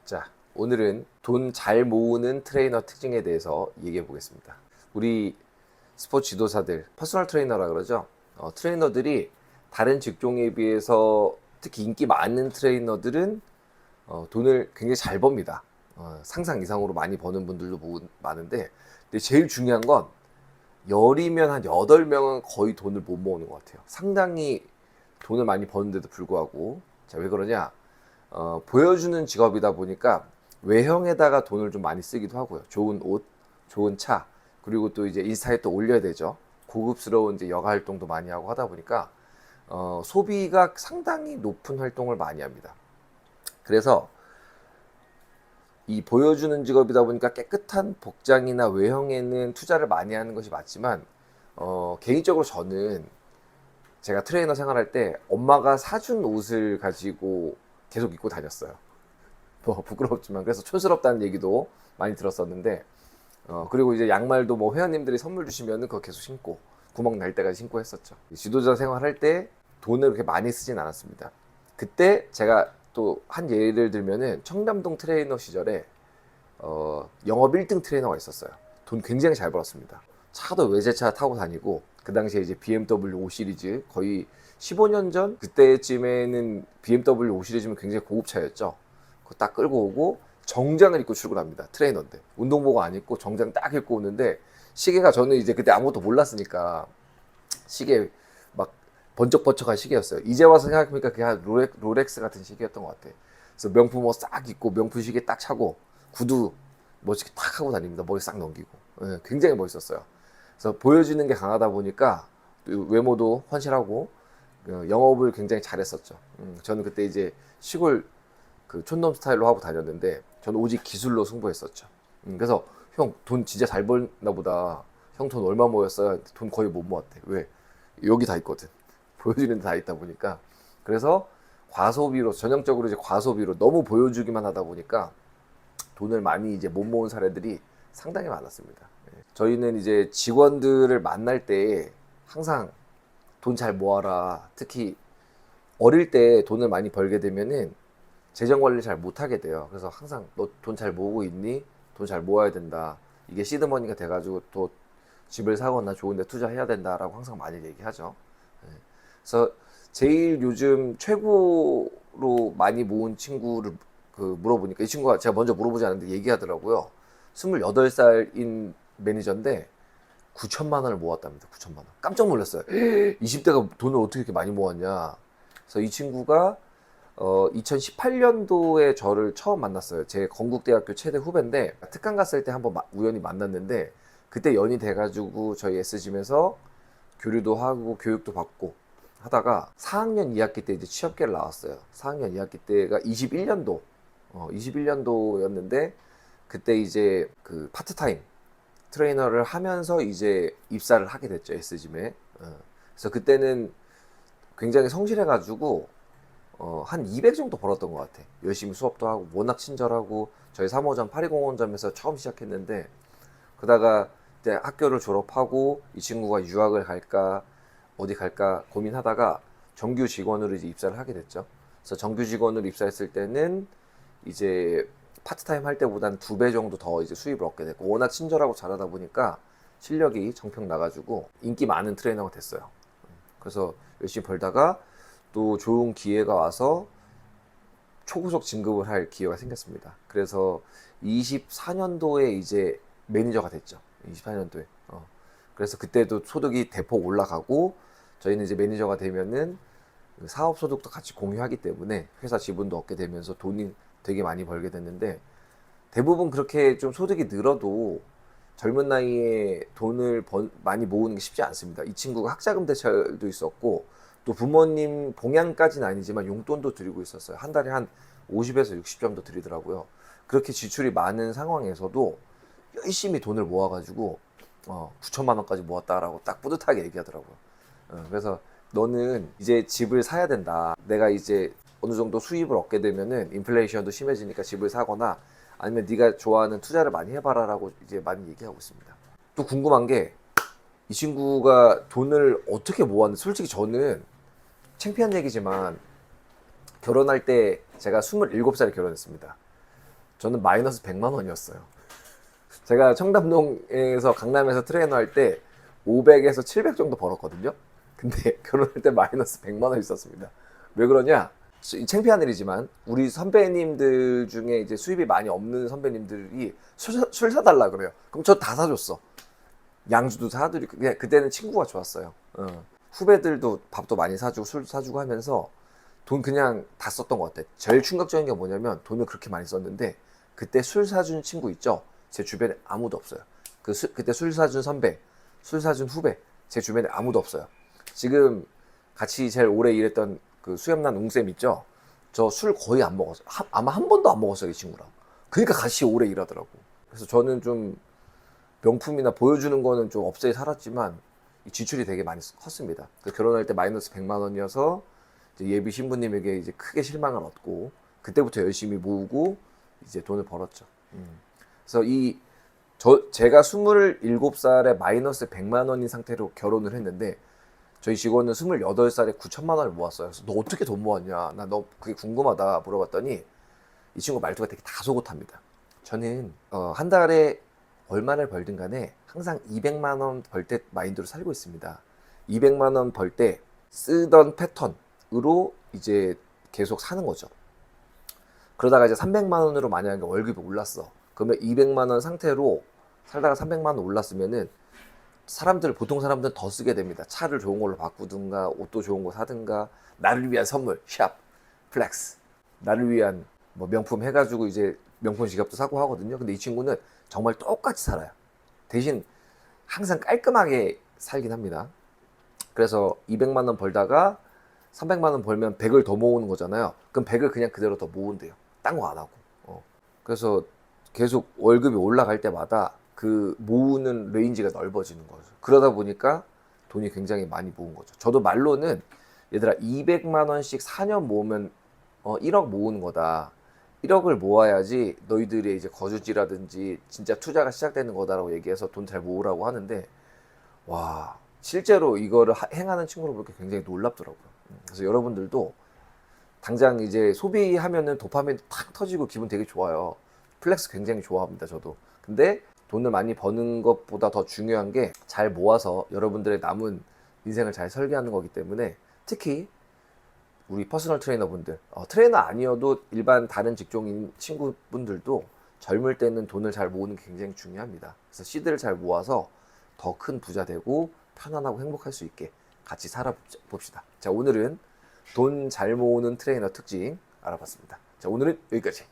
자, 오늘은 돈 잘 모으는 트레이너 특징에 대해서 얘기해 보겠습니다. 우리 스포츠 지도사들, 퍼스널 트레이너라 그러죠. 트레이너들이 다른 직종에 비해서 특히 인기 많은 트레이너들은 돈을 굉장히 잘 법니다. 상상 이상으로 많이 버는 분들도 많은데, 근데 제일 중요한 건 열이면 한 8명은 거의 돈을 못 모으는 것 같아요. 상당히 돈을 많이 버는데도 불구하고. 자, 왜 그러냐? 보여주는 직업이다 보니까 외형에다가 돈을 좀 많이 쓰기도 하고요. 좋은 옷, 좋은 차, 그리고 또 이제 인스타에 또 올려야 되죠. 고급스러운 이제 여가 활동도 많이 하고 하다 보니까 소비가 상당히 높은 활동을 많이 합니다. 그래서 이 보여주는 직업이다 보니까 깨끗한 복장이나 외형에는 투자를 많이 하는 것이 맞지만 개인적으로 저는 제가 트레이너 생활할 때 엄마가 사준 옷을 가지고 계속 입고 다녔어요. 뭐 부끄럽지만 그래서 촌스럽다는 얘기도 많이 들었었는데 그리고 이제 양말도 뭐 회원님들이 선물 주시면은 그거 계속 신고 구멍 날 때까지 신고 했었죠. 지도자 생활할 때 돈을 그렇게 많이 쓰진 않았습니다. 그때 제가 또 한 예를 들면은 청담동 트레이너 시절에 영업 1등 트레이너가 있었어요. 돈 굉장히 잘 벌었습니다. 차도 외제차 타고 다니고 그 당시에 이제 BMW 5 시리즈 거의 15년 전 그때쯤에는 BMW 5 시리즈면 굉장히 고급차였죠. 그거 딱 끌고 오고 정장을 입고 출근합니다. 트레이너인데 운동복 안 입고 정장 딱 입고 오는데 시계가 저는 이제 그때 아무것도 몰랐으니까 시계 막 번쩍번쩍한 시계였어요. 이제 와서 생각해보니까 그게 한 롤렉스 같은 시계였던 것 같아. 그래서 명품 옷 싹 입고 명품 시계 딱 차고 구두 멋있게 탁 하고 다닙니다. 머리 싹 넘기고 굉장히 멋있었어요. 그래서 보여지는 게 강하다 보니까 외모도 헌실하고 영업을 굉장히 잘했었죠. 저는 그때 이제 시골 그 촌놈 스타일로 하고 다녔는데 저는 오직 기술로 승부했었죠. 그래서 형 돈 진짜 잘 벌나 보다. 형 돈 얼마 모였어요? 돈 거의 못 모았대. 왜? 여기 다 있거든. 보여주는 데 다 있다 보니까. 그래서 과소비로 전형적으로 이제 과소비로 너무 보여주기만 하다 보니까 돈을 많이 이제 못 모은 사례들이 상당히 많았습니다. 저희는 이제 직원들을 만날 때 항상 돈 잘 모아라. 특히 어릴 때 돈을 많이 벌게 되면은 재정 관리 잘 못하게 돼요. 그래서 항상 너 돈 잘 모으고 있니? 돈 잘 모아야 된다. 이게 시드머니가 돼가지고 또 집을 사거나 좋은 데 투자해야 된다라고 항상 많이 얘기하죠. 그래서 제일 요즘 최고로 많이 모은 친구를 물어보니까 이 친구가 제가 먼저 물어보지 않았는데 얘기하더라고요. 28살인 매니저인데 9천만 원을 모았답니다. 9천만 원. 깜짝 놀랐어요. 20대가 돈을 어떻게 이렇게 많이 모았냐. 그래서 이 친구가 2018년도에 저를 처음 만났어요. 제 건국대학교 최대 후배인데 특강 갔을 때 한번 우연히 만났는데 그때 연이 돼가지고 저희 SGM에서 교류도 하고 교육도 받고 하다가 4학년 2학기 때 이제 취업계를 나왔어요. 4학년 2학기 때가 21년도였는데 그때 이제 그 파트타임 트레이너를 하면서 이제 입사를 하게 됐죠. SGM에. 그래서 그때는 굉장히 성실해가지고 한 200 정도 벌었던 것 같아. 열심히 수업도 하고 워낙 친절하고 저희 3호점 820원점에서 처음 시작했는데 그러다가 이제 학교를 졸업하고 이 친구가 유학을 갈까 어디 갈까 고민하다가 정규 직원으로 이제 입사를 하게 됐죠. 그래서 정규 직원으로 입사했을 때는 이제 파트타임 할 때보다는 2배 정도 더 이제 수입을 얻게 됐고 워낙 친절하고 잘하다 보니까 실력이 정평 나가지고 인기 많은 트레이너가 됐어요. 그래서 열심히 벌다가 또 좋은 기회가 와서 초구속 진급을 할 기회가 생겼습니다. 그래서 24년도에 이제 매니저가 됐죠. 24년도에. 그래서 그때도 소득이 대폭 올라가고 저희는 이제 매니저가 되면은 사업 소득도 같이 공유하기 때문에 회사 지분도 얻게 되면서 돈이 되게 많이 벌게 됐는데 대부분 그렇게 좀 소득이 늘어도 젊은 나이에 돈을 많이 모으는 게 쉽지 않습니다. 이 친구가 학자금 대출도 있었고 또 부모님 봉양까지는 아니지만 용돈도 드리고 있었어요. 한 달에 한 50에서 60 정도 드리더라고요. 그렇게 지출이 많은 상황에서도 열심히 돈을 모아가지고 9천만 원까지 모았다라고 딱 뿌듯하게 얘기하더라고요. 그래서 너는 이제 집을 사야 된다. 내가 이제 어느 정도 수입을 얻게 되면은 인플레이션도 심해지니까 집을 사거나 아니면 네가 좋아하는 투자를 많이 해봐라라고 이제 많이 얘기하고 있습니다. 또 궁금한 게 이 친구가 돈을 어떻게 모았는지 솔직히 저는 창피한 얘기지만 결혼할 때 제가 27살에 결혼했습니다. 저는 마이너스 100만 원이었어요. 제가 청담동에서 강남에서 트레이너 할 때 500에서 700 정도 벌었거든요. 근데 결혼할 때 마이너스 100만 원 있었습니다. 왜 그러냐? 창피한 일이지만 우리 선배님들 중에 이제 수입이 많이 없는 선배님들이 술 사달라 그래요. 그럼 저 다 사줬어. 양주도 사드리고. 그냥 그때는 친구가 좋았어요. 후배들도 밥도 많이 사주고 술 사주고 하면서 돈 그냥 다 썼던 것 같아. 제일 충격적인 게 뭐냐면 돈을 그렇게 많이 썼는데 그때 술 사준 친구 있죠? 제 주변에 아무도 없어요. 그때 술 사준 선배, 술 사준 후배, 제 주변에 아무도 없어요. 지금 같이 제일 오래 일했던 그 수염난 웅쌤 있죠? 저 술 거의 안 먹었어요. 아마 한 번도 안 먹었어요, 이 친구랑. 그러니까 같이 오래 일하더라고. 그래서 저는 좀 명품이나 보여주는 거는 좀 업체에 살았지만 이 지출이 되게 많이 컸습니다. 결혼할 때 마이너스 100만 원이어서 이제 예비 신부님에게 이제 크게 실망을 얻고 그때부터 열심히 모으고 이제 돈을 벌었죠. 그래서 제가 27살에 마이너스 100만 원인 상태로 결혼을 했는데 저희 직원은 28살에 9천만 원을 모았어요. 그래서 너 어떻게 돈 모았냐? 나 너 그게 궁금하다 물어봤더니 이 친구 말투가 되게 다소곳합니다. 저는 한 달에 얼마를 벌든 간에 항상 200만 원 벌 때 마인드로 살고 있습니다. 200만 원 벌 때 쓰던 패턴으로 이제 계속 사는 거죠. 그러다가 이제 300만 원으로 만약에 월급이 올랐어. 그러면 200만 원 상태로 살다가 300만 원 올랐으면은 보통 사람들은 더 쓰게 됩니다. 차를 좋은 걸로 바꾸든가 옷도 좋은 거 사든가 나를 위한 선물, 샵, 플렉스, 나를 위한 뭐 명품 해가지고 이제 명품 지갑도 사고 하거든요. 근데 이 친구는 정말 똑같이 살아요. 대신 항상 깔끔하게 살긴 합니다. 그래서 200만 원 벌다가 300만 원 벌면 100을 더 모으는 거잖아요. 그럼 100을 그냥 그대로 더 모은대요. 딴 거 안 하고. 그래서 계속 월급이 올라갈 때마다 그 모으는 레인지가 넓어지는 거죠. 그러다 보니까 돈이 굉장히 많이 모은 거죠. 저도 말로는 얘들아 200만 원씩 4년 모으면 1억 모으는 거다. 1억을 모아야지 너희들의 이제 거주지라든지 진짜 투자가 시작되는 거다라고 얘기해서 돈 잘 모으라고 하는데 와 실제로 이거를 행하는 친구를 보니까 굉장히 놀랍더라고요. 그래서 여러분들도 당장 이제 소비하면은 도파민도 탁 터지고 기분 되게 좋아요. 플렉스 굉장히 좋아합니다, 저도. 근데 돈을 많이 버는 것보다 더 중요한 게 잘 모아서 여러분들의 남은 인생을 잘 설계하는 거기 때문에 특히 우리 퍼스널 트레이너분들, 트레이너 아니어도 일반 다른 직종인 친구분들도 젊을 때는 돈을 잘 모으는 게 굉장히 중요합니다. 그래서 씨드를 잘 모아서 더 큰 부자 되고 편안하고 행복할 수 있게 같이 살아봅시다. 자, 오늘은 돈 잘 모으는 트레이너 특징 알아봤습니다. 자, 오늘은 여기까지.